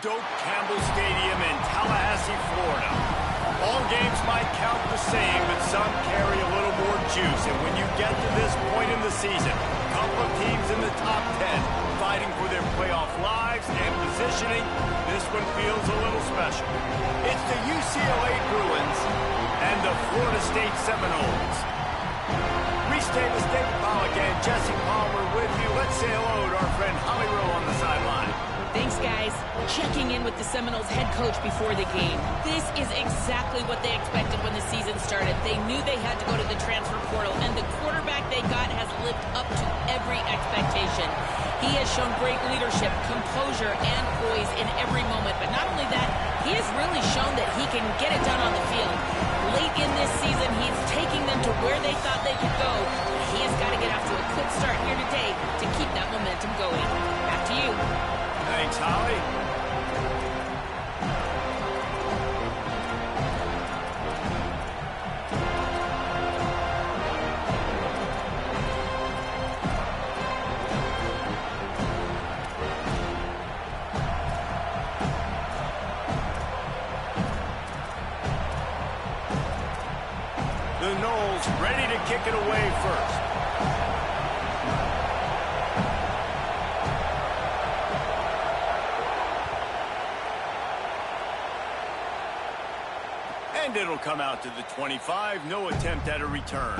Doak Campbell Stadium in Tallahassee, Florida. All games might count the same, but some carry a little more juice. And when you get to this point in the season, a couple of teams in the top 10 fighting for their playoff lives and positioning, this one feels a little special. It's the UCLA Bruins and the Florida State Seminoles. Reese Davis, David Pollack, and Jesse Palmer with you. Let's say hello to our friend Holly Rowe on the sideline. Thanks, guys. Checking in with the Seminoles head coach before the game. This is exactly what they expected when the season started. They knew they had to go to the transfer portal, and the quarterback they got has lived up to every expectation. He has shown great leadership, composure, and poise in every moment. But not only that, he has really shown that he can get it done on the field. Late in this season, he's taking them to where they thought they could go. He has got to get off to a good start here today to keep that momentum going. Back to you. Thanks, Holly. The Noles ready to kick it away first. And it'll come out to the 25. No attempt at a return.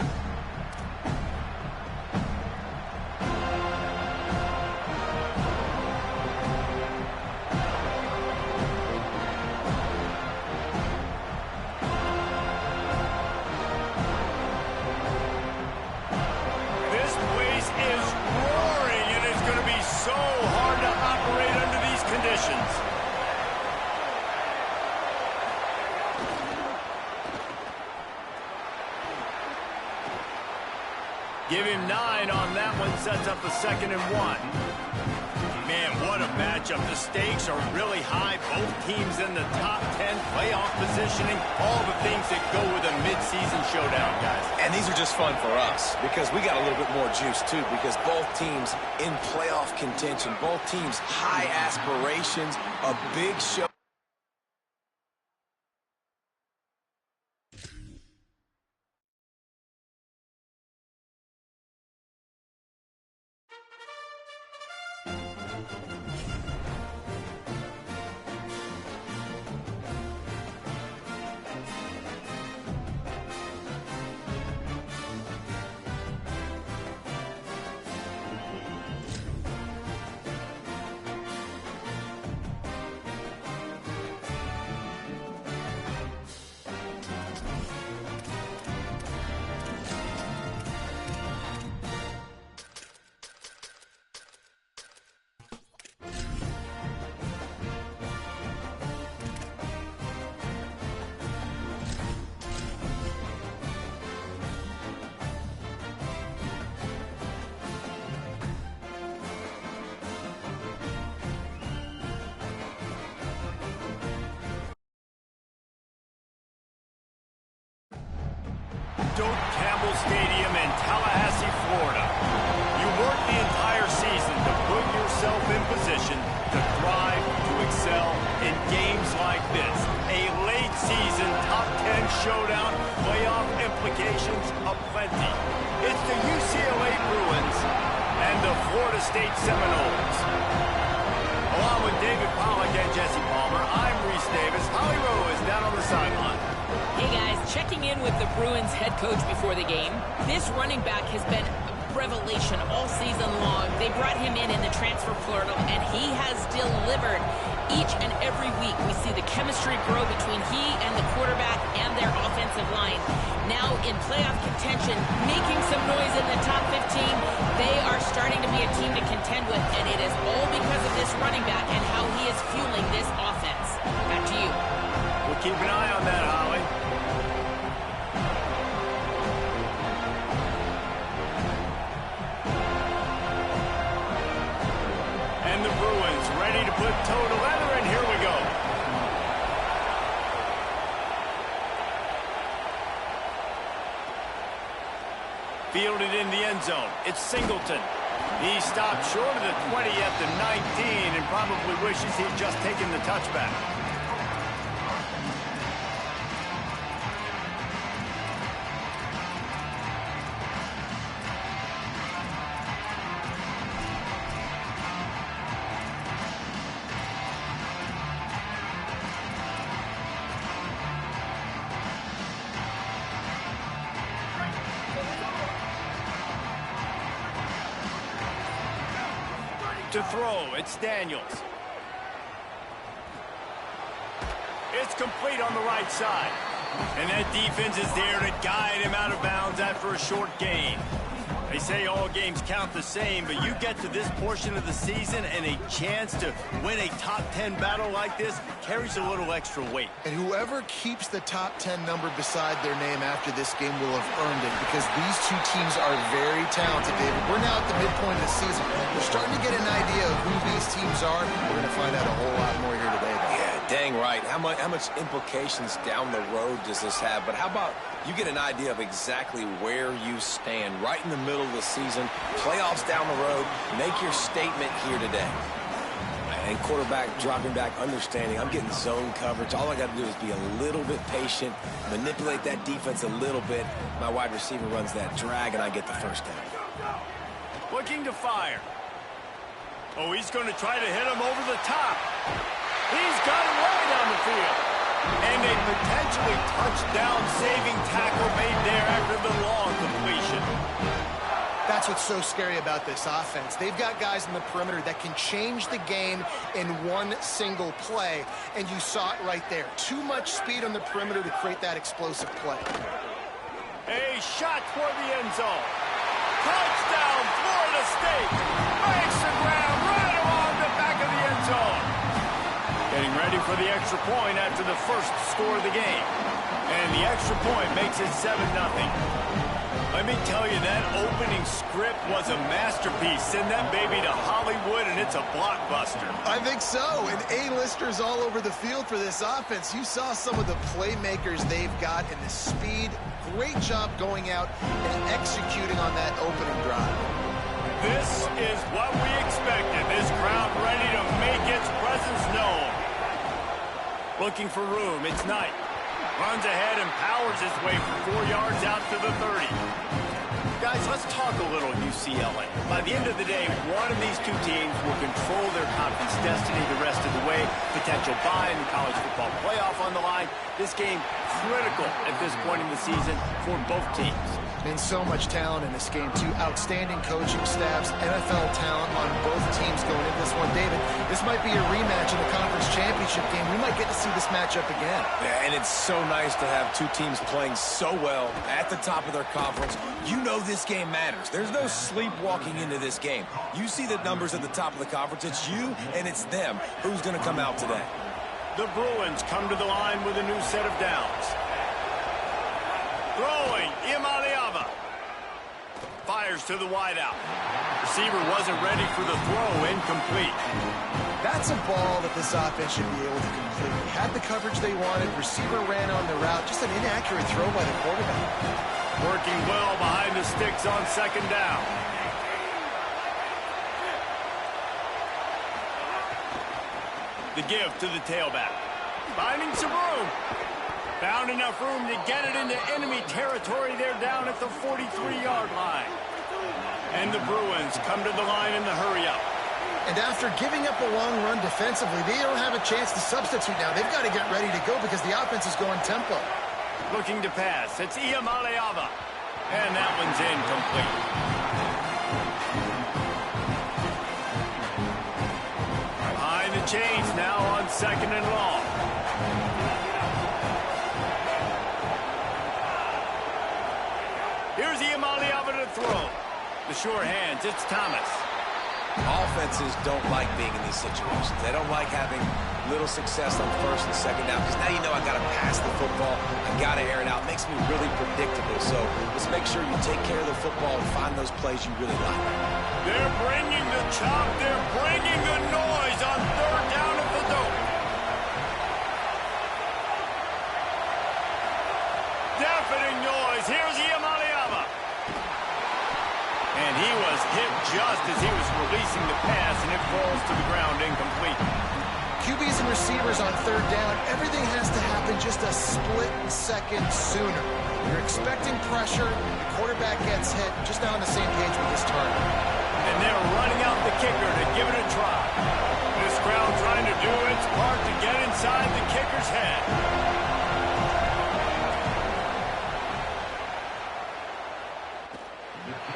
This place is roaring, and it's going to be so hard to operate under these conditions. Give him 9 on that one, sets up a 2nd and 1. Man, what a matchup. The stakes are really high. Both teams in the top 10, playoff positioning, all the things that go with a midseason showdown, guys. And these are just fun for us because we got a little bit more juice, too, because both teams in playoff contention, both teams high aspirations, a big show. Doak Campbell Stadium in Tallahassee, Florida. You work the entire season to put yourself in position to thrive, to excel in games like this. A late season top 10 showdown, playoff implications aplenty. It's the UCLA Bruins and the Florida State Seminoles. Along with David Pollack and Jesse Palmer, I'm Reese Davis. Holly Rowe is down on the sideline. Hey guys, checking in with the Bruins head coach before the game. This running back has been a revelation all season long. They brought him in the transfer portal, and he has delivered. Each and every week we see the chemistry grow between he and the quarterback and their offensive line. Now in playoff contention, making some noise in the top 15, they are starting to be a team to contend with, and it is all because of this running back and how he is fueling this offense. Back to you. We'll keep an eye on that, Holly. And the Bruins ready to put toe to leather, and here we go. Fielded in the end zone. It's Singleton. He stopped short of the 20 at the 19 and probably wishes he'd just taken the touchback. To throw, it's Daniels. It's complete on the right side. And that defense is there to guide him out of bounds after a short gain. They say all games count the same, but you get to this portion of the season and a chance to win a top 10 battle like this carries a little extra weight. And whoever keeps the top 10 number beside their name after this game will have earned it, because these two teams are very talented, David. We're now at the midpoint of the season. We're starting to get an idea of who these teams are. We're going to find out a whole lot more here today, though. Yeah, dang right. How much implications down the road does this have? But how about you get an idea of exactly where you stand right in the middle of the season, playoffs down the road, make your statement here today. And quarterback dropping back, understanding I'm getting zone coverage. All I got to do is be a little bit patient, manipulate that defense a little bit. My wide receiver runs that drag, and I get the first down. Looking to fire. Oh, he's going to try to hit him over the top. He's got it right on the field. And a potentially touchdown-saving tackle made there after the long completion. That's what's so scary about this offense. They've got guys in the perimeter that can change the game in one single play, and you saw it right there. Too much speed on the perimeter to create that explosive play. A shot toward the end zone. Touchdown, Florida State. Makes the ground right along the back of the end zone. Getting ready for the extra point after the first score of the game. And the extra point makes it 7-0. Let me tell you, that opening script was a masterpiece. Send that baby to Hollywood, and it's a blockbuster. I think so, and A-listers all over the field for this offense. You saw some of the playmakers they've got and the speed. Great job going out and executing on that opening drive. This is what we expected. This crowd ready to make its presence known. Looking for room, it's Knight. Runs ahead and powers his way for 4 yards out to the 30. Guys, let's talk a little UCLA. By the end of the day, one of these two teams will control their conference destiny the rest of the way. Potential bye in the college football playoff on the line. This game critical at this point in the season for both teams. And so much talent in this game, too. Outstanding coaching staffs, NFL talent on both teams going into this one. David, this might be a rematch in the conference championship game. We might get to see this matchup again. Yeah, and it's so nice to have two teams playing so well at the top of their conference. You know this game matters. There's no sleepwalking into this game. You see the numbers at the top of the conference. It's you and it's them. Who's going to come out today? The Bruins come to the line with a new set of downs. Throwing, Imaliava. Fires to the wideout. Receiver wasn't ready for the throw, incomplete. That's a ball that this offense should be able to complete. Had the coverage they wanted, receiver ran on the route, just an inaccurate throw by the quarterback. Working well behind the sticks on second down. The give to the tailback. Finding some room. Found enough room to get it into enemy territory. They're down at the 43-yard line. And the Bruins come to the line in the hurry-up. And after giving up a long run defensively, they don't have a chance to substitute now. They've got to get ready to go because the offense is going tempo. Looking to pass. It's Imaliava. And that one's incomplete. Behind the chains now on second and long. Here's Imaliava to throw. The sure hands, it's Thomas. Offenses don't like being in these situations. They don't like having little success on first and second down because now you know I got to pass the football. I got to air it out. It makes me really predictable. So let's make sure you take care of the football and find those plays you really like. They're bringing the chop. They're bringing the noise on third down at the dope. Deafening noise. Here's Imaliava. And he was hit just as he was releasing the pass, and it falls to the ground incomplete. QBs and receivers on third down, everything has to happen just a split second sooner. You're expecting pressure, the quarterback gets hit, just not on the same page with his target. And they're running out the kicker to give it a try. This crowd trying to do its part to get inside the kicker's head.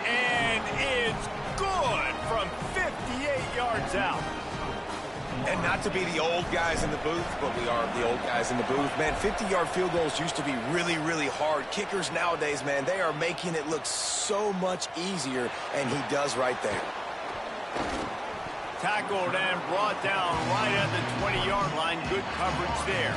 And it's good from 58 yards out. And not to be the old guys in the booth, but we are the old guys in the booth. Man, 50-yard field goals used to be really, really hard. Kickers nowadays, man, they are making it look so much easier, and he does right there. Tackled and brought down right at the 20-yard line. Good coverage there.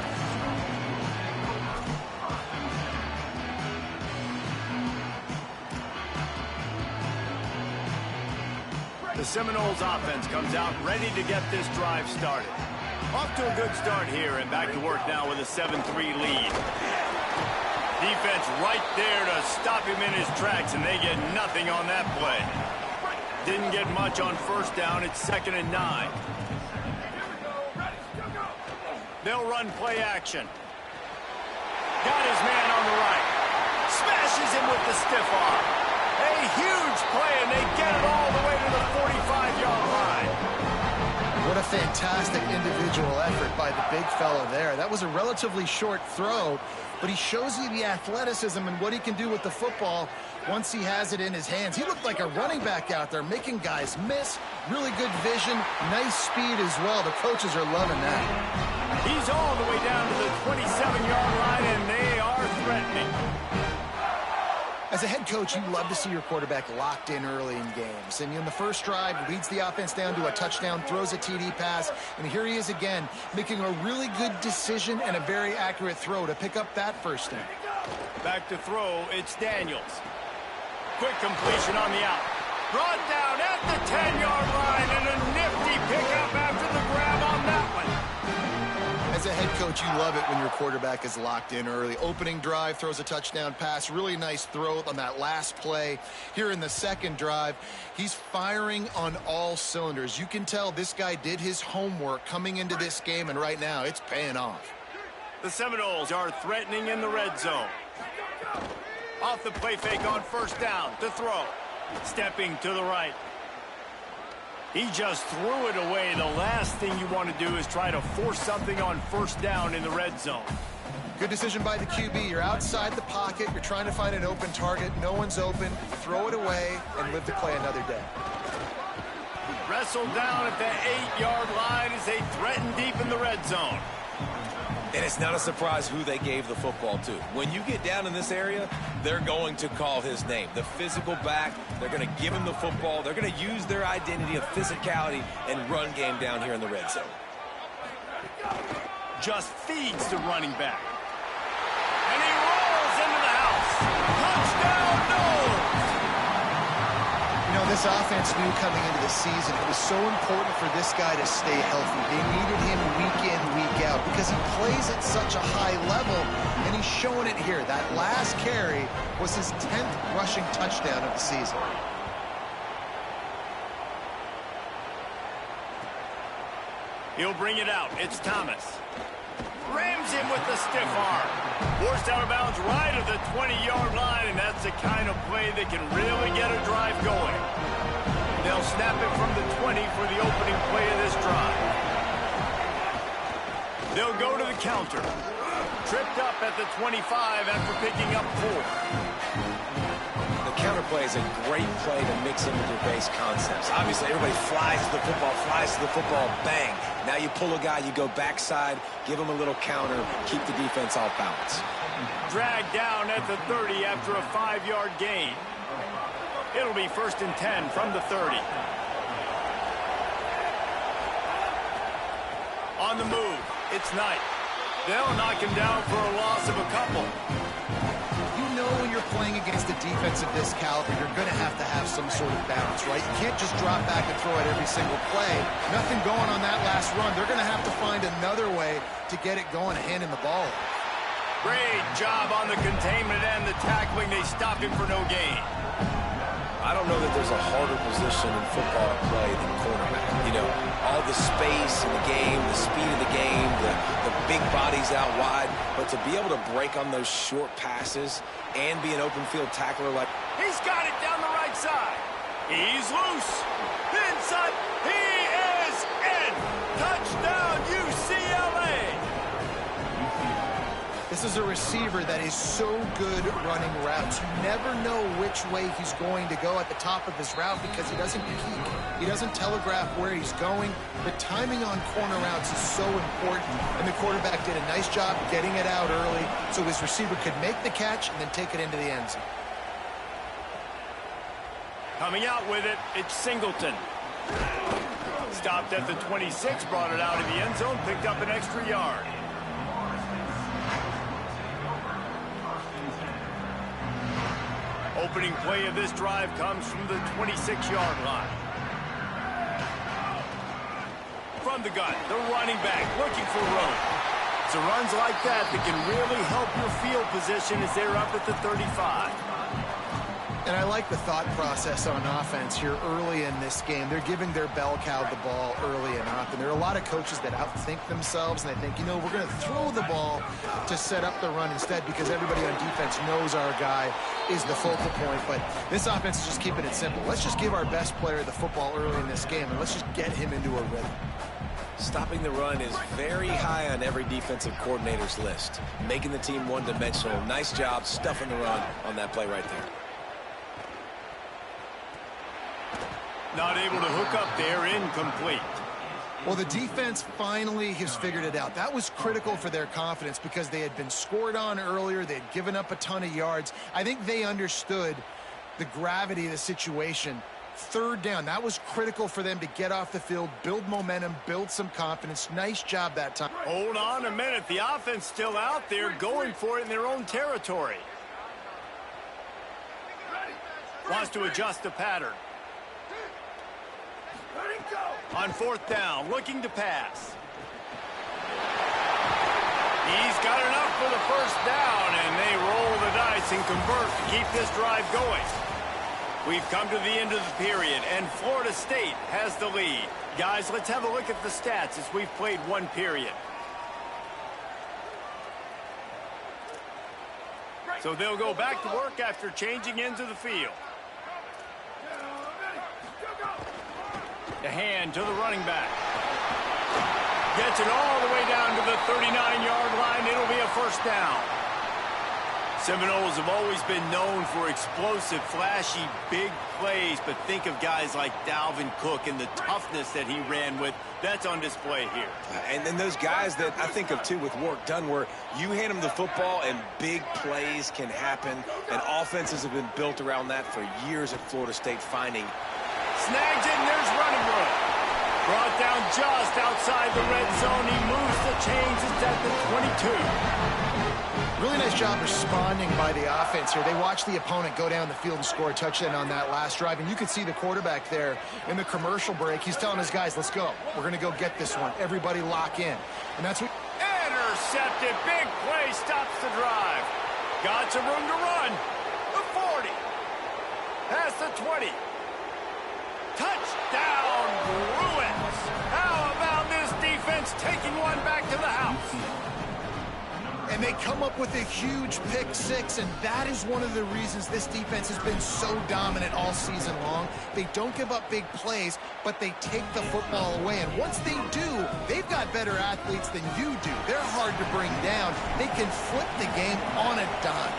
The Seminoles offense comes out ready to get this drive started. Off to a good start here and back to work now with a 7-3 lead. Defense right there to stop him in his tracks, and they get nothing on that play. Didn't get much on first down. It's 2nd and 9. They'll run play action. Got his man on the right. Smashes him with the stiff arm. A huge play, and they get it all the way to the 45-yard line. What a fantastic individual effort by the big fella there. That was a relatively short throw, but he shows you the athleticism and what he can do with the football once he has it in his hands. He looked like a running back out there, making guys miss. Really good vision, nice speed as well. The coaches are loving that. He's all the way down to the 27-yard line, and they are threatening. As a head coach, you love to see your quarterback locked in early in games. And in the first drive, leads the offense down to a touchdown, throws a TD pass, and here he is again, making a really good decision and a very accurate throw to pick up that first down. Back to throw, it's Daniels. Quick completion on the out. Brought down at the 10-yard line, and a nifty pickup after the grab on that one. As a head coach, you love it when your quarterback is locked in early. Opening drive, throws a touchdown pass. Really nice throw on that last play. Here in the second drive, he's firing on all cylinders. You can tell this guy did his homework coming into this game, and right now it's paying off. The Seminoles are threatening in the red zone. Off the play fake on first down to throw. Stepping to the right. He just threw it away. The last thing you want to do is try to force something on first down in the red zone. Good decision by the QB. You're outside the pocket. You're trying to find an open target. No one's open. Throw it away and live to play another day. Wrestled down at the 8-yard line as they threaten deep in the red zone. And it's not a surprise who they gave the football to. When you get down in this area, they're going to call his name. The physical back, they're going to give him the football. They're going to use their identity of physicality and run game down here in the red zone. Just feeds the running back. And he rolls into the house. Touchdown, Noles! You know, this offense knew coming into the season it was so important for this guy to stay healthy. They needed him week in, week out because he plays at such a high level, and he's showing it here. That last carry was his 10th rushing touchdown of the season. He'll bring it out. It's Thomas. Rams him with the stiff arm. Forced out of bounds right at the 20-yard line, and that's the kind of play that can really get a drive going. They'll snap it from the 20 for the opening play of this drive. They'll go to the counter. Tripped up at the 25 after picking up 4. The counter play is a great play to mix in with your base concepts. Obviously, everybody flies to the football, bang. Now you pull a guy, you go backside, give him a little counter, keep the defense off balance. Dragged down at the 30 after a 5-yard gain. It'll be 1st and 10 from the 30. On the move, it's Knight. They'll knock him down for a loss of a couple. You know when you're playing against a defense of this caliber, you're going to have some sort of balance, right? You can't just drop back and throw it every single play. Nothing going on that last run. They're going to have to find another way to get it going, handing the ball. Great job on the containment and the tackling. They stopped him for no gain. I don't know that there's a harder position in football to play than cornerback. You know, all the space in the game, the speed of the game, the big bodies out wide. But to be able to break on those short passes and be an open field tackler like... He's got it down the right side. He's loose. Inside. He is in. Touchdown, UCLA. This is a receiver that is so good running routes. You never know which way he's going to go at the top of his route because he doesn't peek. He doesn't telegraph where he's going. The timing on corner routes is so important, and the quarterback did a nice job getting it out early so his receiver could make the catch and then take it into the end zone. Coming out with it, it's Singleton. Stopped at the 26, brought it out of the end zone, picked up an extra yard. Opening play of this drive comes from the 26-yard line. From the gun, the running back looking for room. It's runs like that that can really help your field position as they're up at the 35. And I like the thought process on offense here early in this game. They're giving their bell cow the ball early and often. There are a lot of coaches that outthink themselves, and they think, you know, we're going to throw the ball to set up the run instead because everybody on defense knows our guy is the focal point. But this offense is just keeping it simple. Let's just give our best player the football early in this game, and let's just get him into a rhythm. Stopping the run is very high on every defensive coordinator's list. Making the team one-dimensional. Nice job stuffing the run on that play right there. Not able to hook up there, incomplete. Well, the defense finally has figured it out. That was critical for their confidence because they had been scored on earlier. They had given up a ton of yards. I think they understood the gravity of the situation. Third down, that was critical for them to get off the field, build momentum, build some confidence. Nice job that time. Hold on a minute. The offense still out there going for it in their own territory. Wants to adjust the pattern. On fourth down, looking to pass. He's got enough for the first down, and they roll the dice and convert to keep this drive going. We've come to the end of the period, and Florida State has the lead. Guys, let's have a look at the stats as we've played one period. So they'll go back to work after changing into the field. The hand to the running back. Gets it all the way down to the 39-yard line. It'll be a first down. Seminoles have always been known for explosive, flashy, big plays, but think of guys like Dalvin Cook and the toughness that he ran with. That's on display here. And then those guys that I think of, too, with work done, where you hand them the football and big plays can happen, and offenses have been built around that for years at Florida State, finding. Snags it, and there's running room. Brought down just outside the red zone. He moves the chains. It's at the 22. Really nice job responding by the offense here. They watched the opponent go down the field and score a touchdown on that last drive. And you can see the quarterback there in the commercial break. He's telling his guys, let's go. We're going to go get this one. Everybody lock in. And that's what... Intercepted. Big play stops the drive. Got some room to run. The 40. Past the 20. Touchdown, Bruins. How about this defense taking one back to the house? And they come up with a huge pick six, and that is one of the reasons this defense has been so dominant all season long. They don't give up big plays, but they take the football away. And once they do, they've got better athletes than you do. They're hard to bring down. They can flip the game on a dime.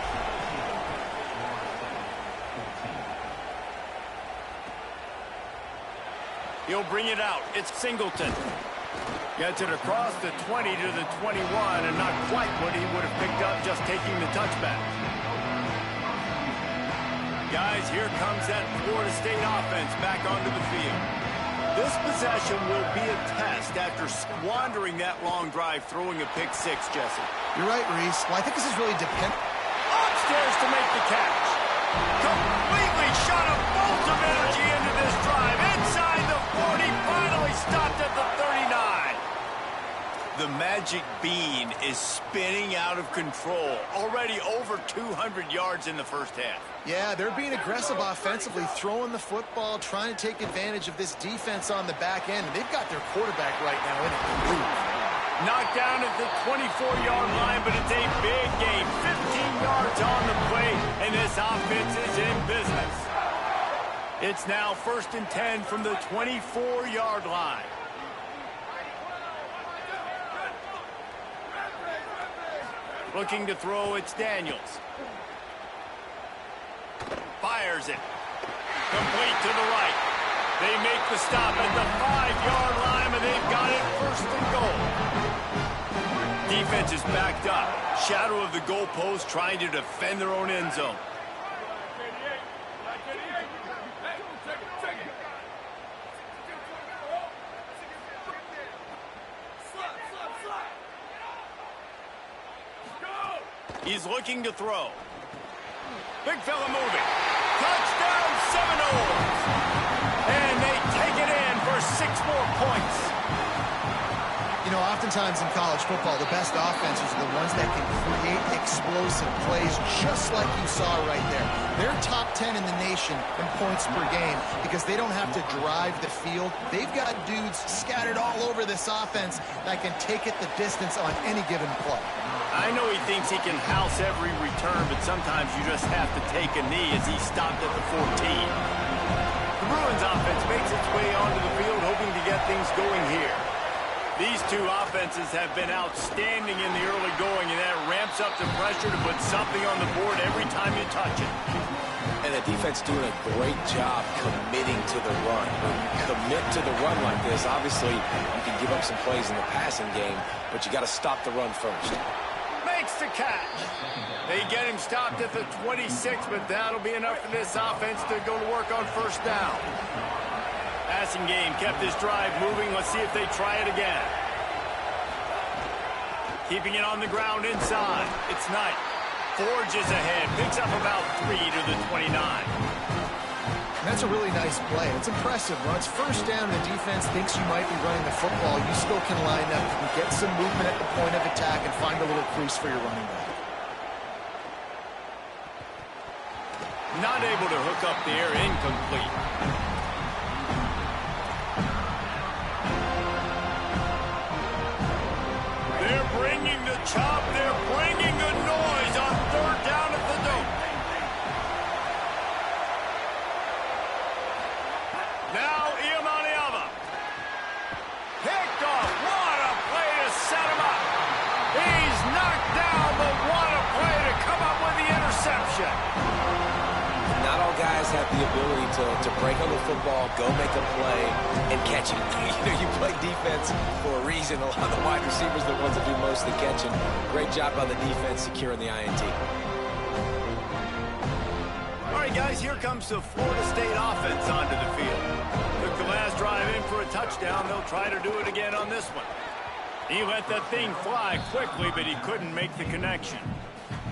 He'll bring it out. It's Singleton. Gets it across the 20 to the 21, and not quite what he would have picked up just taking the touchback. Guys, here comes that Florida State offense back onto the field. This possession will be a test after squandering that long drive throwing a pick six, Jesse. You're right, Reese. Well, I think this is really dependent. Upstairs to make the catch. Completely shot a bolt of energy into this drive. Inside the 40, finally stopped at the 39. the magic bean is spinning out of control. Already over 200 yards in the first half. Yeah, they're being aggressive offensively, throwing the football, trying to take advantage of this defense on the back end. And they've got their quarterback right now in a groove. Knocked down at the 24-yard line, but it's a big game. 15 yards on the play, and this offense is in business. It's now 1st and 10 from the 24-yard line. Looking to throw, it's Daniels. Fires it. Complete to the right. They make the stop at the 5-yard line, and they've got it 1st and goal. Defense is backed up. Shadow of the goalpost trying to defend their own end zone. He's looking to throw. Big fella moving. Touchdown Seminoles! And they take it in for 6 more points. You know, oftentimes in college football, the best offenses are the ones that can create explosive plays, just like you saw right there. They're top 10 in the nation in points per game because they don't have to drive the field. They've got dudes scattered all over this offense that can take it the distance on any given play. I know he thinks he can house every return, but sometimes you just have to take a knee as he stopped at the 14. The Bruins offense makes its way onto the field, hoping to get things going here. These two offenses have been outstanding in the early going, and that ramps up the pressure to put something on the board every time you touch it. And the defense doing a great job committing to the run. When you commit to the run like this, obviously you can give up some plays in the passing game, but you got to stop the run first. Makes the catch. They get him stopped at the 26, but that'll be enough for this offense to go to work on 1st down. Passing game kept this drive moving. Let's see if they try it again. Keeping it on the ground inside. It's Knight. Forges ahead. Picks up about 3 to the 29. And that's a really nice play. It's impressive. When it's 1st down and the defense thinks you might be running the football, you still can line up. You can get some movement at the point of attack and find a little crease for your running back. Not able to hook up the air. Incomplete. They're bringing the chop. They're bringing the noise on 3rd down at the Dome. Now Iamaniava. Picked off. What a play to set him up. He's knocked down, but what a play to come up with the interception. Not all guys have the ability to break on the football, go make a play, and catch it. You play defense for a reason. A lot of the wide receivers are the ones that do most of the catching. Great job by the defense securing the INT. All right, guys, here comes the Florida State offense onto the field. Took the last drive in for a touchdown. They'll try to do it again on this one. He let that thing fly quickly, but he couldn't make the connection.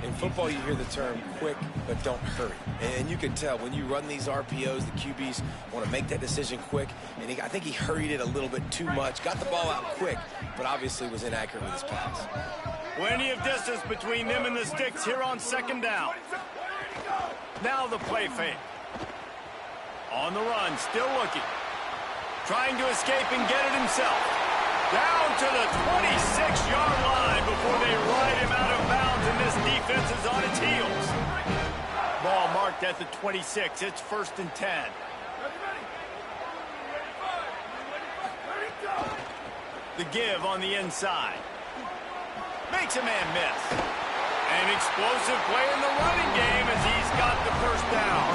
In football, you hear the term quick, but don't hurry. And you can tell when you run these RPOs, the QBs want to make that decision quick. And I think he hurried it a little bit too much. Got the ball out quick, but obviously was inaccurate with his pass. Plenty of distance between them and the sticks here on 2nd down. Now the play fake. On the run, still looking. Trying to escape and get it himself. Down to the 26-yard line before they ride him out of bounds, and this defense is on its heels. Ball marked at the 26. It's 1st and 10. The give on the inside. Makes a man miss. An explosive play in the running game as he's got the 1st down.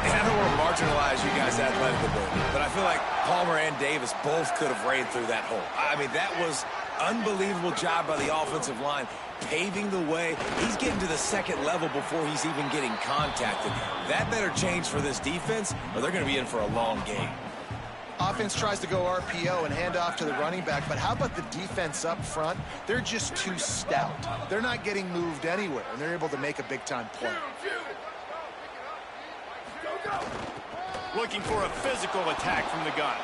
And I don't want to marginalize you guys athletically, but I feel like Palmer and Davis both could have ran through that hole. I mean, that was unbelievable job by the offensive line, paving the way. He's getting to the 2nd level before he's even getting contacted. That better change for this defense, or they're going to be in for a long game. Offense tries to go RPO and hand off to the running back, but how about the defense up front? They're just too stout. They're not getting moved anywhere, and they're able to make a big-time play. Looking for a physical attack from the gun.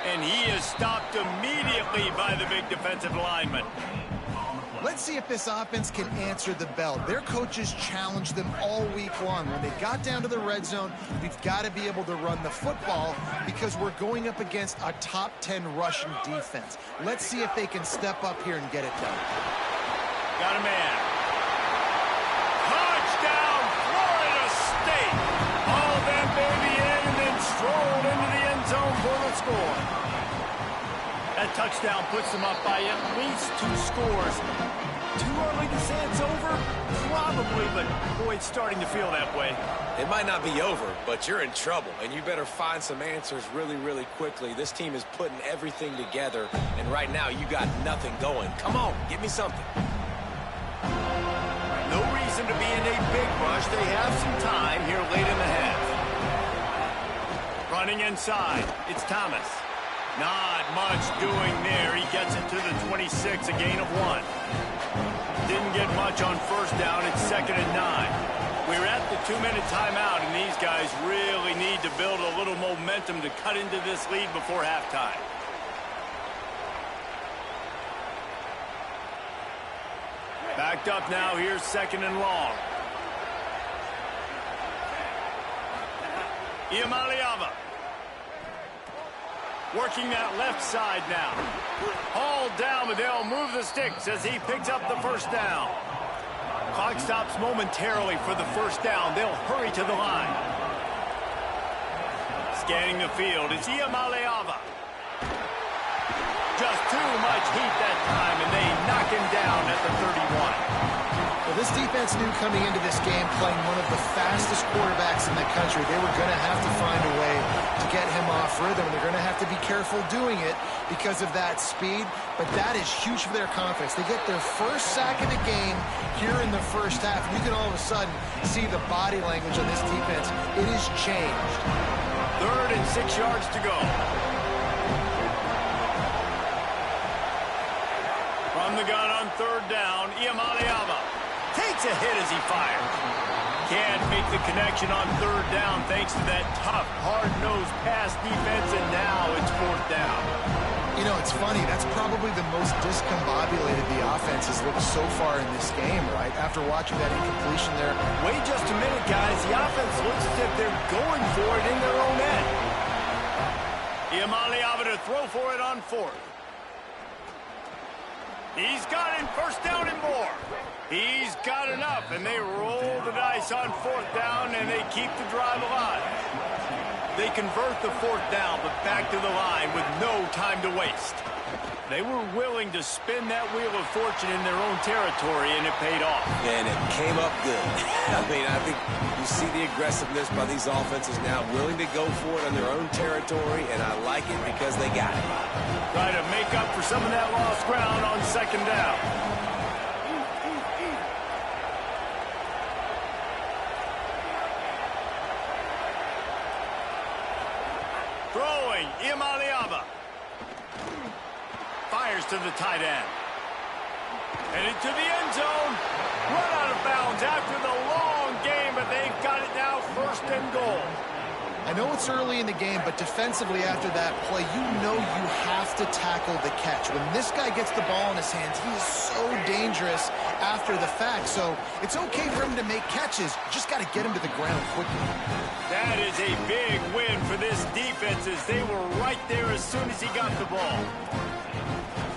And he is stopped immediately by the big defensive lineman. Let's see if this offense can answer the bell. Their coaches challenged them all week long. When they got down to the red zone, we've got to be able to run the football because we're going up against a top 10 rushing defense. Let's see if they can step up here and get it done. Got a man. Touchdown, Florida State. All that baby in and then strolled into the end zone for the score. That touchdown puts them up by at least 2 scores. Too early to say it's over? Probably, but boy, it's starting to feel that way. It might not be over, but you're in trouble, and you better find some answers really, really quickly. This team is putting everything together, and right now you got nothing going. Come on, give me something. No reason to be in a big rush. They have some time here late in the half. Running inside, it's Thomas. Not much doing there. He gets it to the 26, a gain of 1. Didn't get much on first down. It's 2nd and 9. We're at the 2-minute timeout, and these guys really need to build a little momentum to cut into this lead before halftime. Backed up now. Here's 2nd and long. Iamaleava. Working that left side now. Hauled down, but they'll move the sticks as he picks up the first down. Clock stops momentarily for the first down. They'll hurry to the line. Scanning the field, it's Iamaleava. Just too much heat that time, and they knock him down at the 31. Well, this defense knew coming into this game, playing one of the fastest quarterbacks in the country, they were going to have to find a way to get him off rhythm. They're going to have to be careful doing it because of that speed, but that is huge for their confidence. They get their first sack of the game here in the first half. You can all of a sudden see the body language on this defense. It has changed. 3rd and 6 yards to go. From the gun on 3rd down, Iamaleava takes a hit as he fires. Can't make the connection on 3rd down thanks to that tough, hard-nosed pass defense, and now it's 4th down. You know, it's funny. That's probably the most discombobulated the offense has looked so far in this game, right? After watching that incompletion there. Wait just a minute, guys. The offense looks as if they're going for it in their own end. Iamaleava to throw for it on 4th. He's got it, 1st down and more. He's got enough, and they roll the dice on 4th down, and they keep the drive alive. They convert the 4th down, but back to the line with no time to waste. They were willing to spin that wheel of fortune in their own territory, and it paid off. And it came up good. I mean, I think you see the aggressiveness by these offenses now, willing to go for it on their own territory, and I like it because they got it. Try to make up for some of that lost ground on 2nd down. Throwing, Iamaleava. Fires to the tight end. Headed to the end zone. Run out of bounds after the long game, but they've got it now 1st and goal. I know it's early in the game, but defensively after that play, you know you have to tackle the catch. When this guy gets the ball in his hands, he is so dangerous after the fact. So it's okay for him to make catches. You just got to get him to the ground quickly. That is a big win for this defense as they were right there as soon as he got the ball.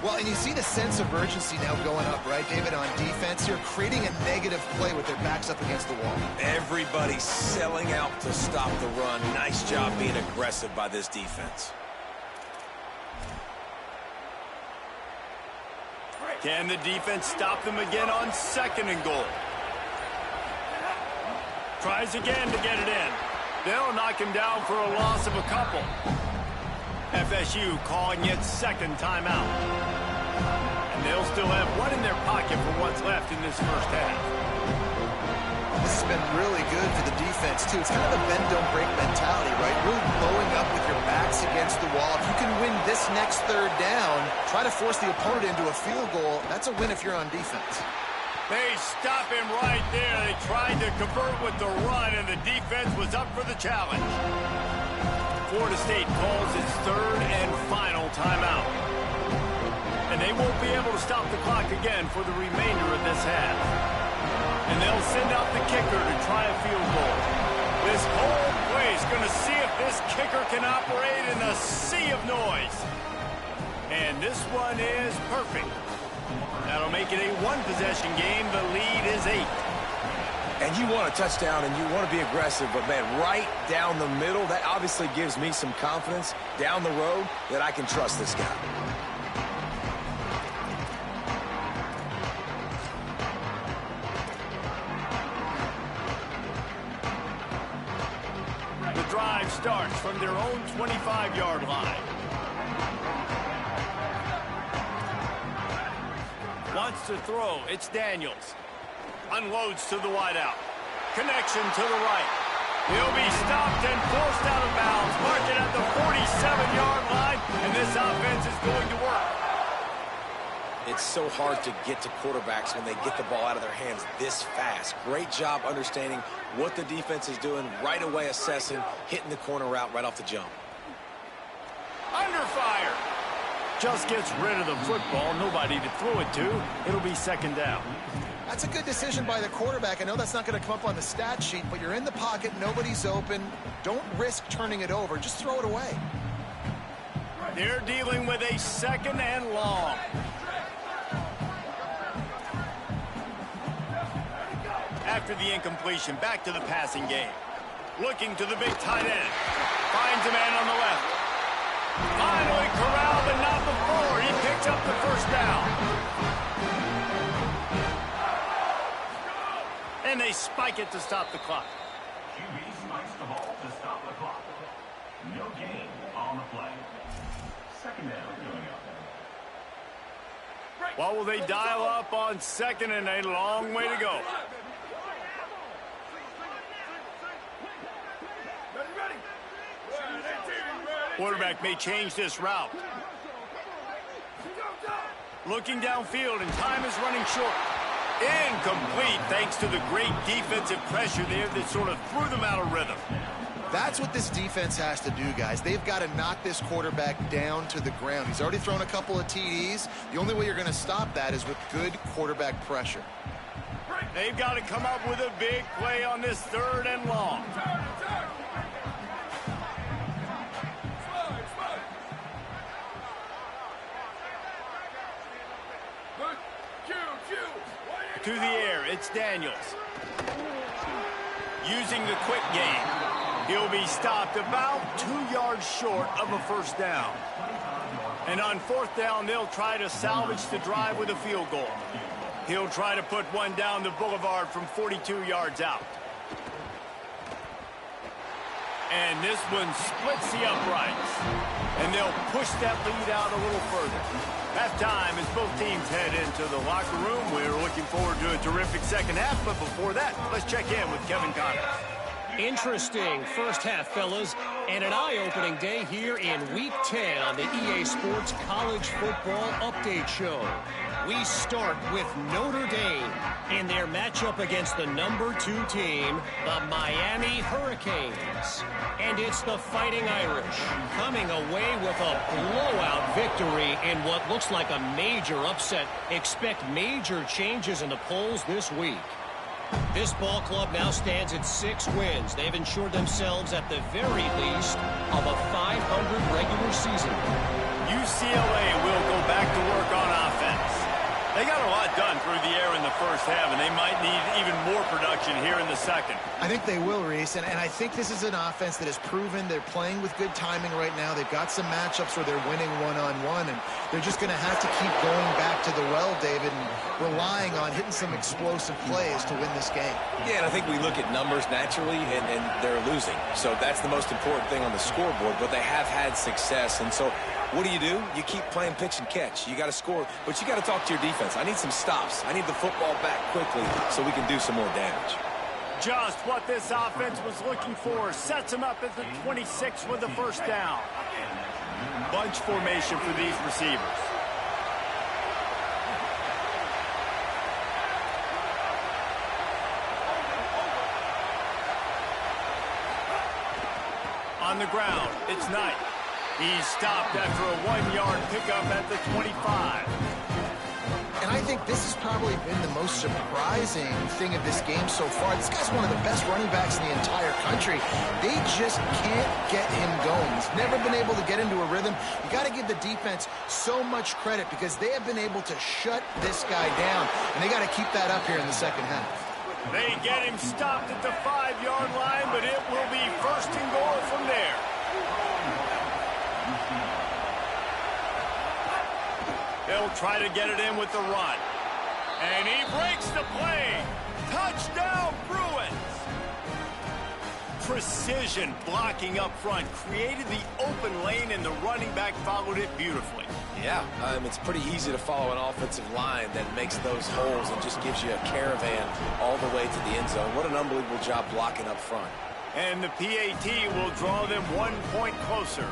Well, and you see the sense of urgency now going up, right, David, on defense here, creating a negative play with their backs up against the wall. Everybody's selling out to stop the run. Nice job being aggressive by this defense. Can the defense stop them again on 2nd and goal? Tries again to get it in. They'll knock him down for a loss of a couple. FSU calling its 2nd timeout. And they'll still have one in their pocket for what's left in this first half. This has been really good for the defense, too. It's kind of a bend-don't-break mentality, right? Really blowing up with your backs against the wall. If you can win this next 3rd down, try to force the opponent into a field goal. That's a win if you're on defense. They stop him right there. They tried to convert with the run, and the defense was up for the challenge. Florida State calls its third and final timeout. And they won't be able to stop the clock again for the remainder of this half. And they'll send out the kicker to try a field goal. This whole place going to see if this kicker can operate in a sea of noise. And this one is perfect. That'll make it a one-possession game. The lead is 8. And you want a touchdown and you want to be aggressive, but, man, right down the middle, that obviously gives me some confidence down the road that I can trust this guy. The drive starts from their own 25-yard line. Wants to throw. It's Daniels. Unloads to the wideout. Connection to the right. He'll be stopped and forced out of bounds. Mark it at the 47-yard line, and this offense is going to work. It's so hard to get to quarterbacks when they get the ball out of their hands this fast. Great job understanding what the defense is doing, right away assessing, hitting the corner route right off the jump. Under fire. Just gets rid of the football. Nobody to throw it to. It'll be second down. That's a good decision by the quarterback. I know that's not going to come up on the stat sheet, but you're in the pocket. Nobody's open. Don't risk turning it over. Just throw it away. They're dealing with a second and long. After the incompletion, back to the passing game. Looking to the big tight end. Finds a man on the left. Finally corralled, but not before. He picks up the first down. And they spike it to stop the clock. QB spikes the ball to stop the clock. No gain on the play. Second down coming up. What will they dial up on second and a long way to go? Quarterback may change this route. Looking downfield, and time is running short. Incomplete, thanks to the great defensive pressure there that sort of threw them out of rhythm. That's what this defense has to do, guys. They've got to knock this quarterback down to the ground. He's already thrown a couple of TDs. The only way you're going to stop that is with good quarterback pressure. They've got to come up with a big play on this third and long. To the air, it's Daniels. Using the quick game. He'll be stopped about 2 yards short of a first down. And on fourth down, they'll try to salvage the drive with a field goal. He'll try to put one down the boulevard from 42 yards out. And this one splits the uprights. And they'll push that lead out a little further. Halftime as both teams head into the locker room. We're looking forward to a terrific second half, but before that, let's check in with Kevin Connors. Interesting first half, fellas, and an eye-opening day here in Week 10 on the EA Sports College Football Update Show. We start with Notre Dame in their matchup against the number 2 team, the Miami Hurricanes. And it's the Fighting Irish coming away with a blowout victory in what looks like a major upset. Expect major changes in the polls this week. This ball club now stands at 6 wins. They've ensured themselves at the very least of a 500 regular season. UCLA will go back to work on offense. They got a lot done through the air in the first half, and they might need even more production here in the second. I think they will, Reese, and I think this is an offense that has proven they're playing with good timing right now. They've got some matchups where they're winning one-on-one, and they're just going to have to keep going back to the well, David, and relying on hitting some explosive plays to win this game. Yeah, and I think we look at numbers naturally, and they're losing. So that's the most important thing on the scoreboard, but they have had success, and so what do? You keep playing pitch and catch. You got to score, but you got to talk to your defense. I need some stops. I need the football back quickly so we can do some more damage. Just what this offense was looking for. Sets him up at the 26 with the first down. Bunch formation for these receivers. On on the ground. It's Knight. He's stopped after a 1-yard pickup at the 25. And I think this has probably been the most surprising thing of this game so far. This guy's one of the best running backs in the entire country. They just can't get him going. He's never been able to get into a rhythm. You got to give the defense so much credit because they have been able to shut this guy down, and they got to keep that up here in the second half. They get him stopped at the 5-yard line, but it will be first and goal from there. They'll try to get it in with the run. And he breaks the play. Touchdown, Bruins. Precision blocking up front created the open lane, and the running back followed it beautifully. Yeah, it's pretty easy to follow an offensive line that makes those holes and just gives you a caravan all the way to the end zone. What an unbelievable job blocking up front. And the PAT will draw them 1 point closer.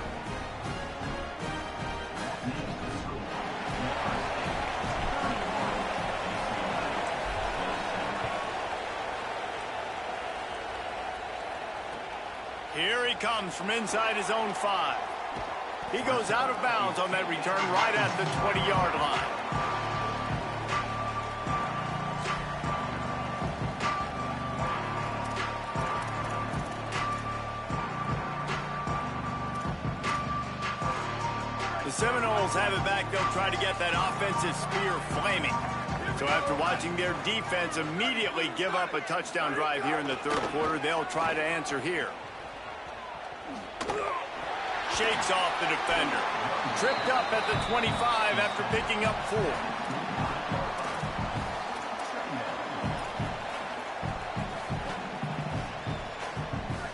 Here he comes from inside his own 5. He goes out of bounds on that return right at the 20-yard line. The Seminoles have it back. They'll try to get that offensive spear flaming. So after watching their defense immediately give up a touchdown drive here in the third quarter, they'll try to answer here. Shakes off the defender. Tripped up at the 25 after picking up 4.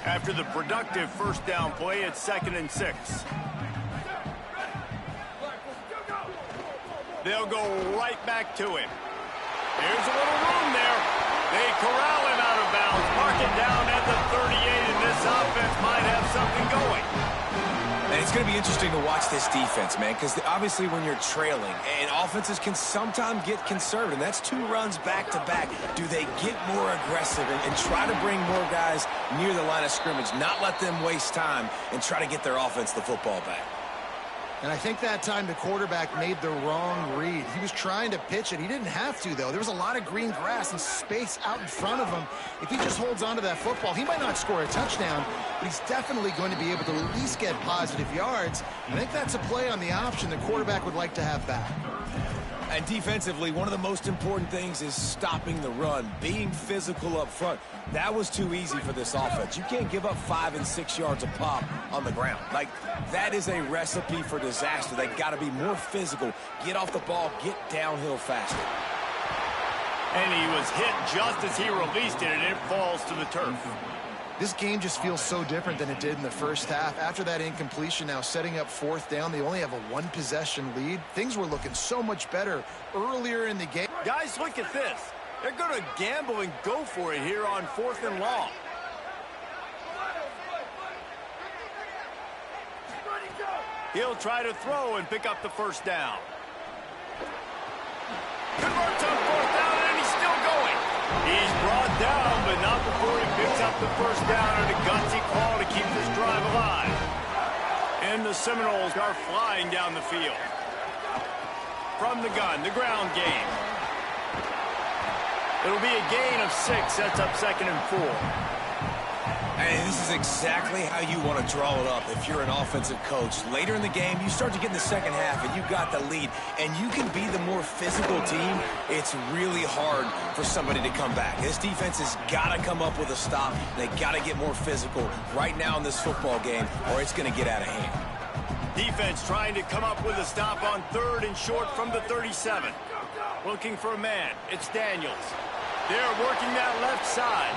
After the productive first down play, it's 2nd and 6. They'll go right back to him. There's a little room there. They corral him out of bounds. Mark it down at the 38, and this offense might have something going. And it's going to be interesting to watch this defense, man, because obviously when you're trailing, and offenses can sometimes get conservative. That's 2 runs back-to-back. Do they get more aggressive and try to bring more guys near the line of scrimmage, not let them waste time, and try to get their offense the football back? And I think that time the quarterback made the wrong read. He was trying to pitch it. He didn't have to, though. There was a lot of green grass and space out in front of him. If he just holds on to that football, he might not score a touchdown, but he's definitely going to be able to at least get positive yards. I think that's a play on the option the quarterback would like to have back. And defensively, one of the most important things is stopping the run, being physical up front. That was too easy for this offense. You can't give up 5 and 6 yards a pop on the ground. Like, that is a recipe for disaster. They got to be more physical, get off the ball, get downhill faster. And he was hit just as he released it, and it falls to the turf. This game just feels so different than it did in the first half. After that incompletion, now setting up 4th down, they only have a 1-possession lead. Things were looking so much better earlier in the game. Guys, look at this. They're going to gamble and go for it here on 4th and long. He'll try to throw and pick up the first down. Converts on 4th down, and he's still going. He's brought down, but not before he picks up the first down and a gutsy call to keep this drive alive. And the Seminoles are flying down the field. From the gun, the ground game. It'll be a gain of 6, sets up 2nd and 4. And this is exactly how you want to draw it up if you're an offensive coach. Later in the game, you start to get in the second half, and you've got the lead, and you can be the more physical team. It's really hard for somebody to come back. This defense has got to come up with a stop. They got to get more physical right now in this football game, or it's going to get out of hand. Defense trying to come up with a stop on 3rd and short from the 37. Looking for a man. It's Daniels. They're working that left side.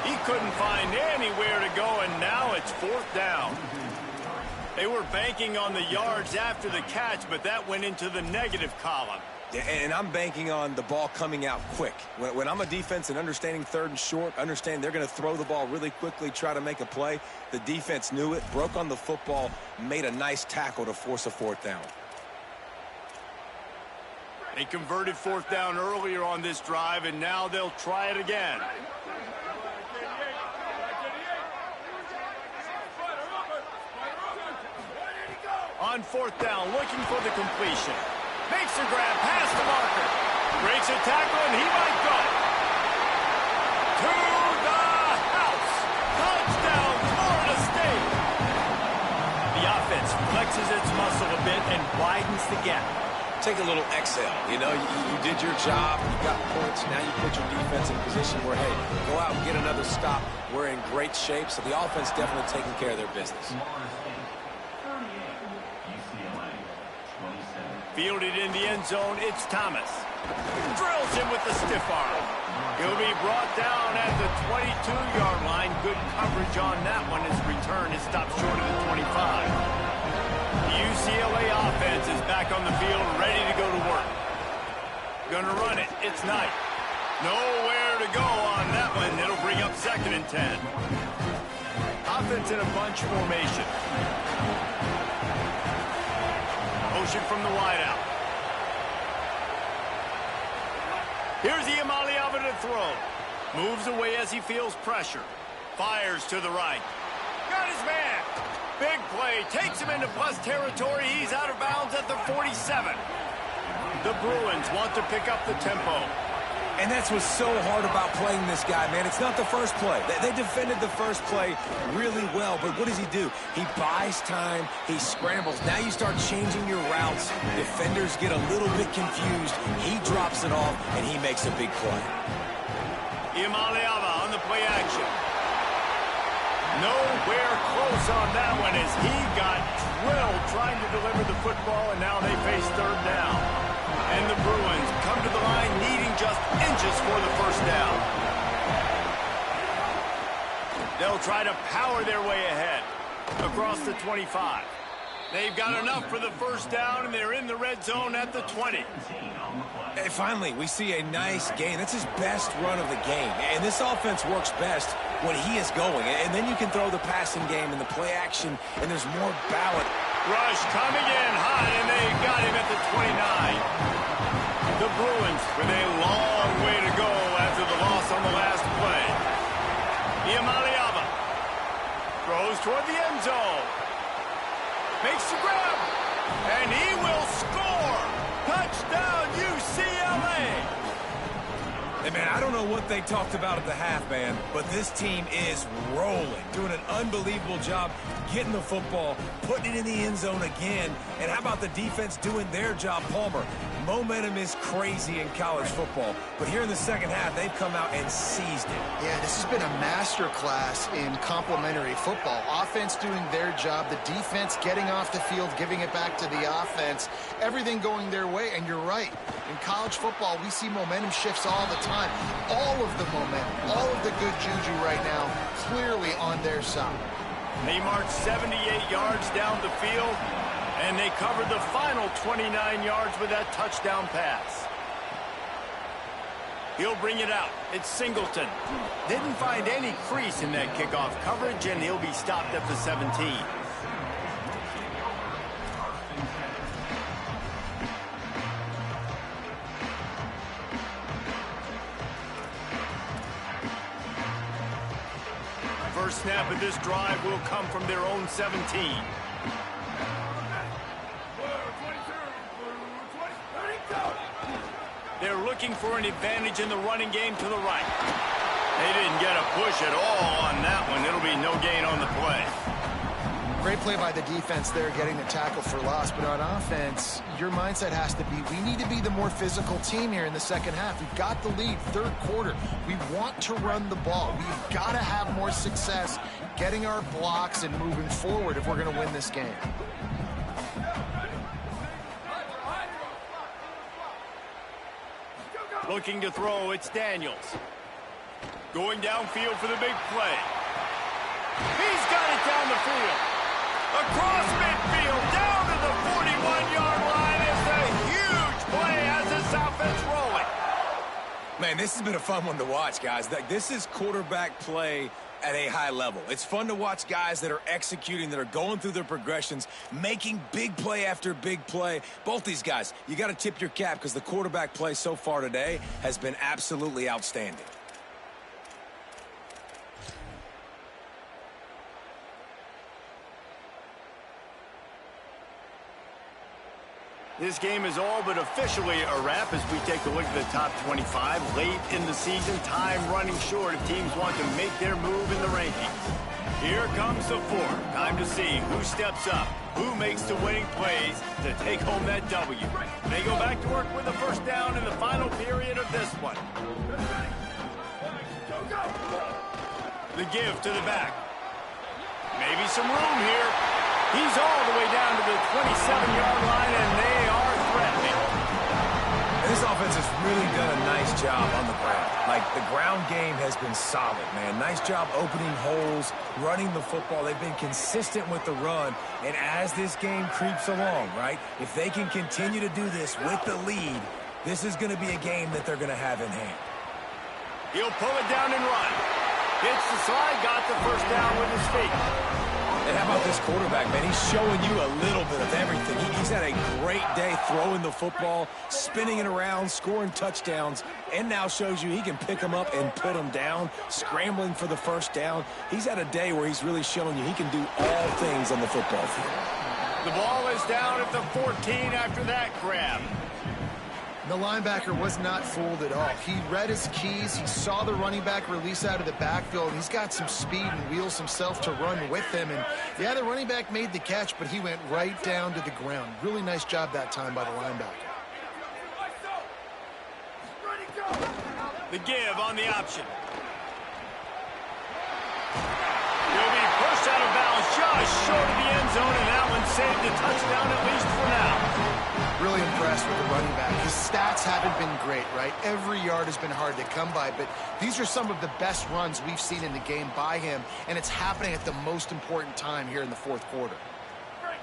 He couldn't find anywhere to go, and now it's 4th down. They were banking on the yards after the catch, but that went into the negative column. And I'm banking on the ball coming out quick. When I'm a defense and understanding 3rd and short, understand they're going to throw the ball really quickly, try to make a play. The defense knew it, broke on the football, made a nice tackle to force a 4th down. They converted 4th down earlier on this drive, and now they'll try it again. On fourth down, looking for the completion. Makes a grab past the marker. Breaks a tackle, and he might go. To the house. Touchdown, Florida State. The offense flexes its muscle a bit and widens the gap. Take a little exhale. You know, you did your job. You got points. Now you put your defense in a position where, hey, go out and get another stop. We're in great shape, so the offense definitely taking care of their business. UCLA, 27. Fielded in the end zone, it's Thomas. Drills him with the stiff arm. He'll be brought down at the 22-yard line. Good coverage on that one. His return is stopped short of the 25. The UCLA offense is back on the field, ready to go to work. Gonna run it. It's Knight. Nowhere to go on that one. It'll bring up 2nd and 10. Offense in a bunch formation. Motion from the wideout. Here's Iamaleava to throw. Moves away as he feels pressure. Fires to the right. Got his man. Big play. Takes him into plus territory. He's out of bounds at the 47. The Bruins want to pick up the tempo. And that's what's so hard about playing this guy, man. It's not the first play. They defended the first play really well, but what does he do? He buys time. He scrambles. Now you start changing your routes. Defenders get a little bit confused. He drops it off, and he makes a big play. Iamaleava on the play action. Nowhere close on that one as he got drilled trying to deliver the football, and now they face 3rd down. And the Bruins come to the line needing just inches for the first down. They'll try to power their way ahead across the 25. They've got enough for the first down, and they're in the red zone at the 20. Hey, finally, we see a nice gain. That's his best run of the game. And this offense works best when he is going. And then you can throw the passing game and the play action, and there's more balance. Rush coming in high, and they got him at the 29. The Bruins with a long way to go after the loss on the last play. Iamaleava throws toward the end zone. Makes the grab, and he will score. Touchdown, UCLA. Hey, man, I don't know what they talked about at the half, man, but this team is rolling, doing an unbelievable job getting the football, putting it in the end zone again, and how about the defense doing their job, Palmer? Momentum is crazy in college football, but here in the second half, they've come out and seized it. Yeah, this has been a masterclass in complementary football. Offense doing their job, the defense getting off the field, giving it back to the offense, everything going their way, and you're right. In college football, we see momentum shifts all the time. All of the momentum, all of the good juju right now, clearly on their side. They marched 78 yards down the field, and they covered the final 29 yards with that touchdown pass. He'll bring it out. It's Singleton. Didn't find any crease in that kickoff coverage, and he'll be stopped at the 17. First snap of this drive will come from their own 17. They're looking for an advantage in the running game to the right. They didn't get a push at all on that one. It'll be no gain on the play. Great play by the defense there, getting the tackle for loss. But on offense, your mindset has to be, we need to be the more physical team here in the second half. We've got the lead, third quarter. We want to run the ball. We've got to have more success getting our blocks and moving forward if we're going to win this game. Looking to throw, it's Daniels. Going downfield for the big play. He's got it down the field. Across midfield, down to the 41-yard line. It's a huge play as this offense rolling. Man, this has been a fun one to watch, guys. This is quarterback play at a high level. It's fun to watch guys that are executing, that are going through their progressions, making big play after big play. Both these guys, you got to tip your cap because the quarterback play so far today has been absolutely outstanding. This game is all but officially a wrap as we take a look at the top 25. Late in the season, time running short if teams want to make their move in the rankings. Here comes the fourth. Time to see who steps up, who makes the winning plays to take home that W. They go back to work with a first down in the final period of this one. The give to the back. Maybe some room here. He's all the way down to the 27-yard line, and they are threatening. This offense has really done a nice job on the ground. Like, the ground game has been solid, man. Nice job opening holes, running the football. They've been consistent with the run. And as this game creeps along, right, if they can continue to do this with the lead, this is going to be a game that they're going to have in hand. He'll pull it down and run. Hits the slide, got the first down with his feet. And how about this quarterback, man? He's showing you a little bit of everything. He's had a great day throwing the football, spinning it around, scoring touchdowns, and now shows you he can pick them up and put them down, scrambling for the first down. He's had a day where he's really showing you he can do all things on the football field. The ball is down at the 14 after that grab. The linebacker was not fooled at all. He read his keys. He saw the running back release out of the backfield, and he's got some speed and wheels himself to run with him. And, yeah, the running back made the catch, but he went right down to the ground. Really nice job that time by the linebacker. The give on the option. He'll be pushed out of bounds just short of the end zone, and that one saved a touchdown at least for now. Really impressed with the running back. His stats haven't been great, right? Every yard has been hard to come by, but these are some of the best runs we've seen in the game by him, and it's happening at the most important time here in the fourth quarter.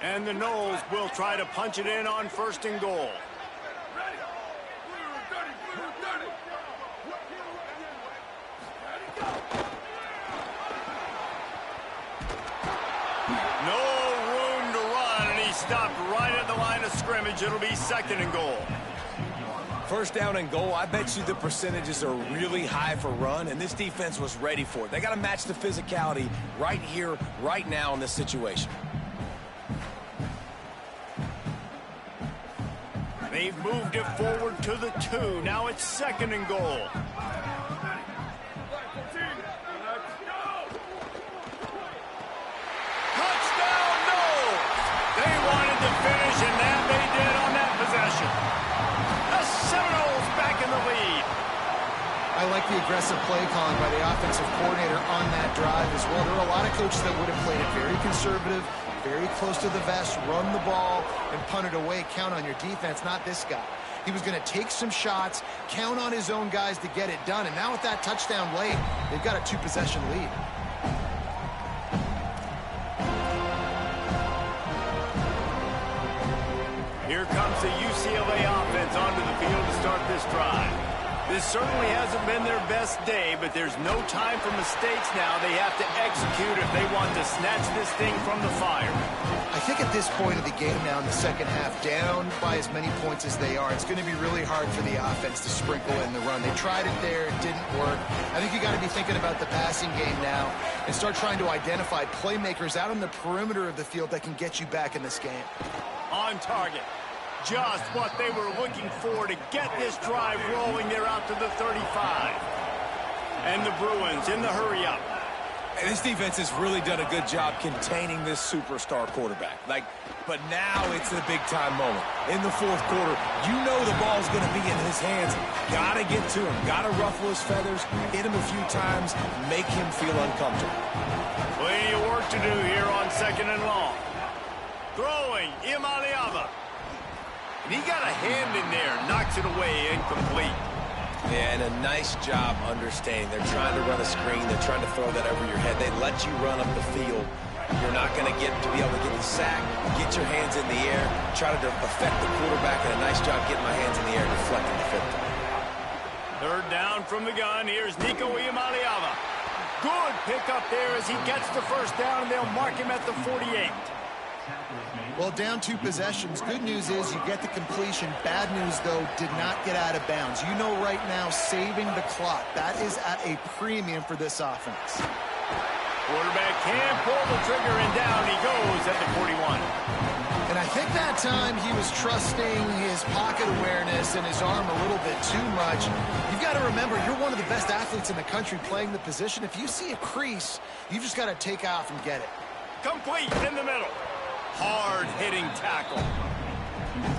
And the Noles will try to punch it in on first and goal. Stopped right at the line of scrimmage. It'll be second and goal. First down and goal, I bet you the percentages are really high for run, and this defense was ready for it. They got to match the physicality right here, right now in this situation. They've moved it forward to the 2. Now it's second and goal. Finish, and that they did on that possession. The Seminoles back in the lead. I like the aggressive play calling by the offensive coordinator on that drive as well. There are a lot of coaches that would have played it very conservative, very close to the vest, run the ball, and punt it away. Count on your defense, not this guy. He was going to take some shots, count on his own guys to get it done, and now with that touchdown late, they've got a 2-possession lead. Here comes the UCLA offense onto the field to start this drive. This certainly hasn't been their best day, but there's no time for mistakes now. They have to execute if they want to snatch this thing from the fire. I think at this point of the game now in the second half, down by as many points as they are, it's going to be really hard for the offense to sprinkle in the run. They tried it there. It didn't work. I think you got to be thinking about the passing game now and start trying to identify playmakers out on the perimeter of the field that can get you back in this game. On target. Just what they were looking for to get this drive rolling. They're out to the 35. And the Bruins in the hurry-up. And this defense has really done a good job containing this superstar quarterback. But now it's the big-time moment. In the fourth quarter, you know the ball's going to be in his hands. Got to get to him. Got to ruffle his feathers, hit him a few times, make him feel uncomfortable. Plenty of work to do here on second and long. Throwing, Imaliava. And he got a hand in there, knocks it away, incomplete. Yeah, and a nice job understanding. They're trying to run a screen. They're trying to throw that over your head. They let you run up the field. You're not going to be able to get the sack, get your hands in the air, try to affect the quarterback, and a nice job getting my hands in the air and deflecting the football. Third down from the gun. Here's Nico Iamaleava. Good pickup there as he gets the first down, and they'll mark him at the 48. Well, down 2 possessions. Good news is you get the completion. Bad news, though, did not get out of bounds. You know right now, saving the clock. That is at a premium for this offense. Quarterback can pull the trigger, and down he goes at the 41. And I think that time he was trusting his pocket awareness and his arm a little bit too much. You've got to remember, you're one of the best athletes in the country playing the position. If you see a crease, you've just got to take off and get it. Complete in the middle. Hard-hitting tackle.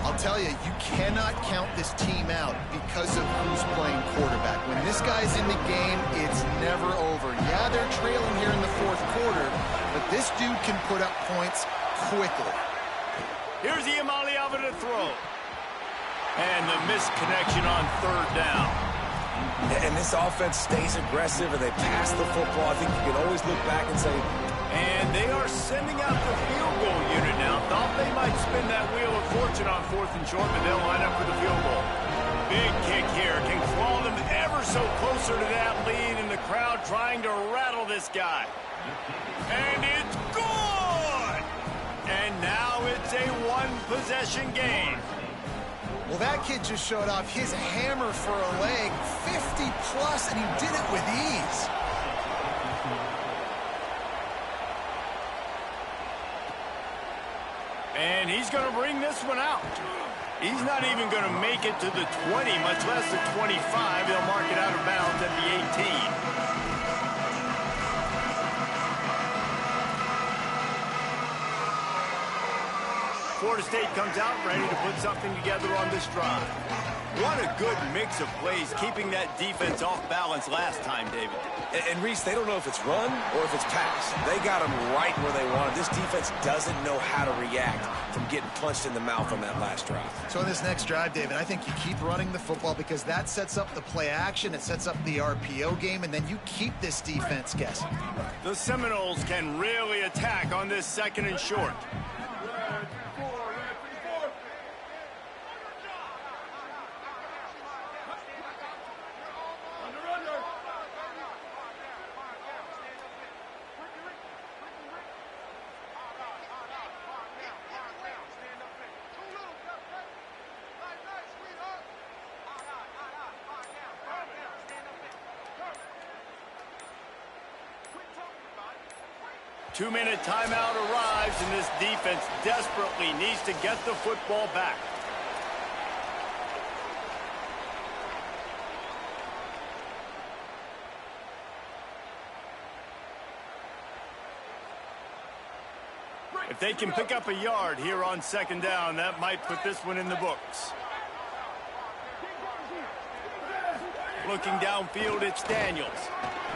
I'll tell you, you cannot count this team out because of who's playing quarterback. When this guy's in the game, it's never over. Yeah, they're trailing here in the fourth quarter, but this dude can put up points quickly. Here's Iamaleava to throw. And the missed connection on third down. And this offense stays aggressive and they pass the football. I think you can always look back and say, and they are sending out the field goal unit now. Thought they might spin that wheel of fortune on 4th and short, but they'll line up for the field goal. Big kick here. Can claw them ever so closer to that lead, and the crowd trying to rattle this guy. And it's good! And now it's a one-possession game. Well, that kid just showed off his hammer for a leg, 50-plus, and he did it with ease. And he's going to bring this one out. He's not even going to make it to the 20, much less the 25. They'll mark it out of bounds at the 18. Florida State comes out ready to put something together on this drive. What a good mix of plays, keeping that defense off balance last time, David. And Reese, they don't know if it's run or if it's pass. They got them right where they wanted. This defense doesn't know how to react from getting punched in the mouth on that last drive. So in this next drive, David, I think you keep running the football because that sets up the play action, it sets up the RPO game, and then you keep this defense guessing. The Seminoles can really attack on this 2nd and short. Two-minute timeout arrives, and this defense desperately needs to get the football back. If they can pick up a yard here on 2nd down, that might put this one in the books. Looking downfield, it's Daniels.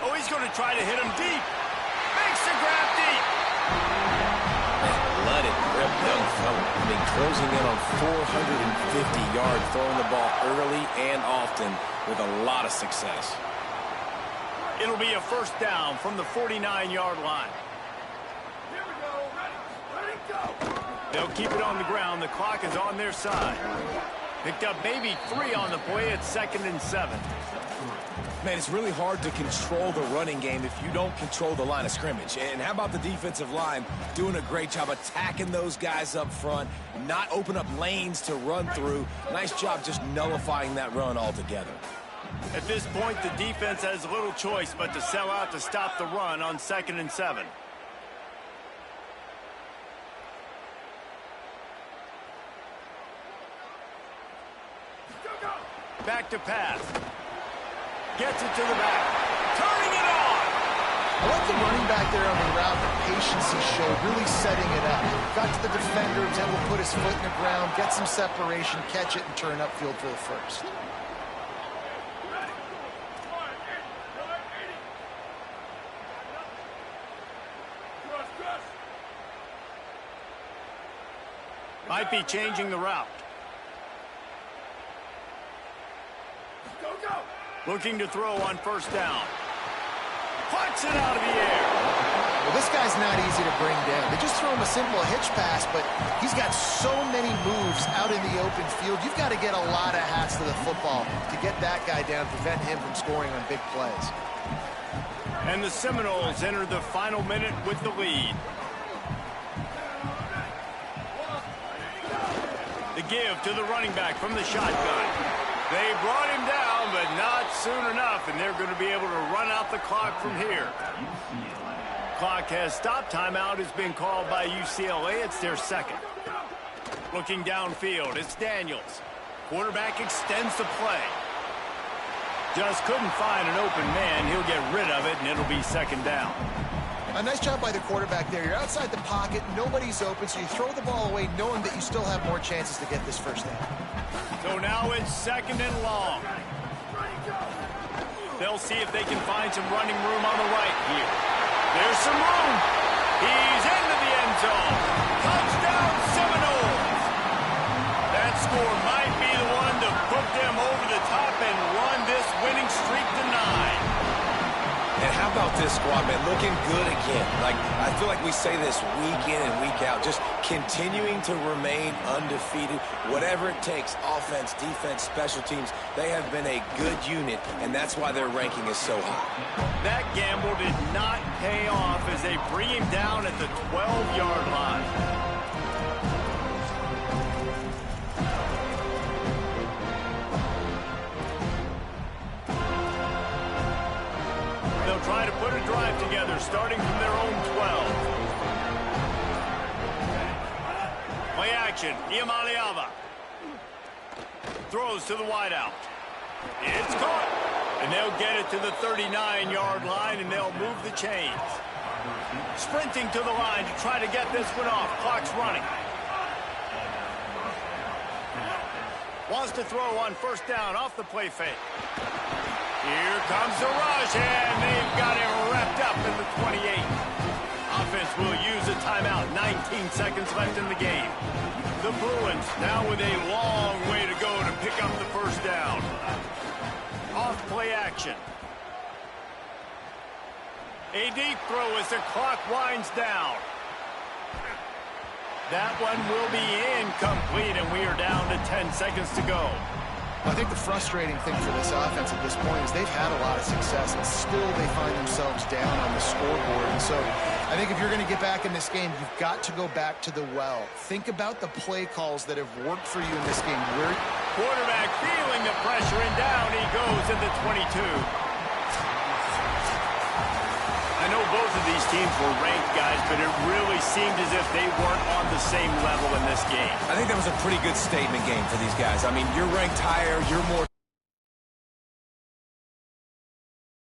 Oh, he's going to try to hit him deep. Makes the grab deep. Blooded, rip young fella. I mean, closing in on 450 yards, throwing the ball early and often with a lot of success. It'll be a 1st down from the 49-yard line. Here we go. Ready, go. They'll keep it on the ground. The clock is on their side. Picked up maybe 3 on the play at 2nd and 7. Man, it's really hard to control the running game if you don't control the line of scrimmage. And how about the defensive line doing a great job attacking those guys up front, not open up lanes to run through. Nice job just nullifying that run altogether. At this point, the defense has little choice but to sell out to stop the run on 2nd and 7. Back to pass. Gets it to the back. Turning it on. I like the running back there on the route, the patience he showed, really setting it up. Got to the defender, was able to put his foot in the ground, get some separation, catch it, and turn upfield for the 1st. Might be changing the route. Looking to throw on 1st down. Puts it out of the air. Well, this guy's not easy to bring down. They just throw him a simple hitch pass, but he's got so many moves out in the open field. You've got to get a lot of hats to the football to get that guy down, prevent him from scoring on big plays. And the Seminoles enter the final minute with the lead. The give to the running back from the shotgun. They brought him down, but not soon enough, and they're going to be able to run out the clock from here. clock has stopped. Timeout has been called by UCLA. It's their second. Looking downfield, it's Daniels. Quarterback extends the play. Just couldn't find an open man. He'll get rid of it, and it'll be second down. A nice job by the quarterback there. You're outside the pocket, nobody's open, so you throw the ball away knowing that you still have more chances to get this first down. So now it's second and long. They'll see if they can find some running room on the right here. There's some room. He's into the end zone. Touchdown Seminoles. That score might be the one to put them over the top and run this winning streak to 9. And how about this squad, man? Looking good again. Like, I feel like we say this week in and week out. Just continuing to remain undefeated. Whatever it takes, offense, defense, special teams, they have been a good unit, and that's why their ranking is so high. That gamble did not pay off as they bring him down at the 12-yard line. Try to put a drive together, starting from their own 12. Play action, Iamaleava. Throws to the wideout. It's caught. And they'll get it to the 39-yard line, and they'll move the chains. Sprinting to the line to try to get this one off. Clock's running. Wants to throw on first down off the play fake. Here comes the rush, and they've got him wrapped up in the 28. Offense will use a timeout. 19 seconds left in the game. The Bruins now with a long way to go to pick up the first down. Off play action. A deep throw as the clock winds down. That one will be incomplete, and we are down to 10 seconds to go. I think the frustrating thing for this offense at this point is they've had a lot of success, and still they find themselves down on the scoreboard. And so I think if you're going to get back in this game, you've got to go back to the well. Think about the play calls that have worked for you in this game. Quarterback feeling the pressure, and down he goes at the 22. I know both of these teams were ranked, guys, but it really seemed as if they weren't on the same level in this game. I think that was a pretty good statement game for these guys. I mean, you're ranked higher, you're more